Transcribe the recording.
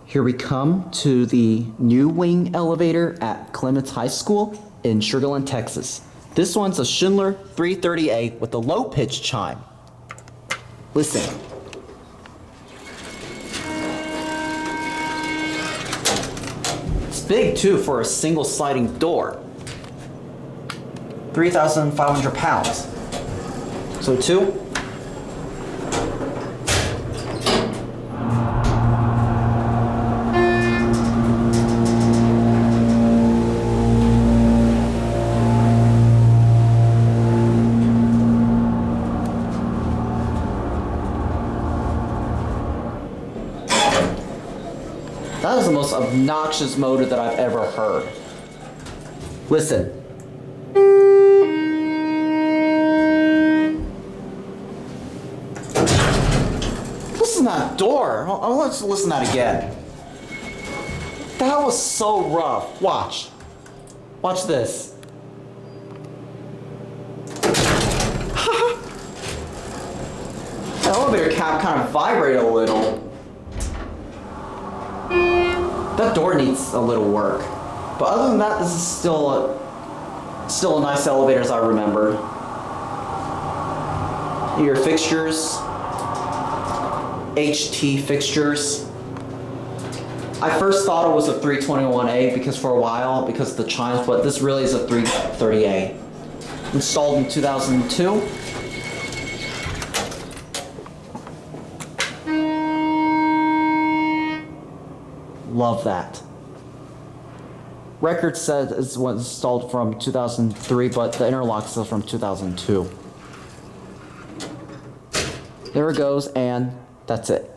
Here we come to the new wing elevator at Clements High School in Sugar Land, Texas. This one's a Schindler 330A with a low-pitch chime. Listen. It's big too for a single sliding door. 3,500 pounds. So two. That is the most obnoxious motor that I've ever heard. Listen. Listen to that door. Let's listen to that again. That was so rough. Watch. Watch this. The elevator cap kind of vibrated a little. That door needs a little work. But other than that, this is still a nice elevator as I remember. Your fixtures. HT fixtures. I first thought it was a 321A because for a while, because of the chimes, but this really is a 330A. Installed in 2002. Love that. Record says it was installed from 2003, but the interlock is from 2002. There it goes, and that's it.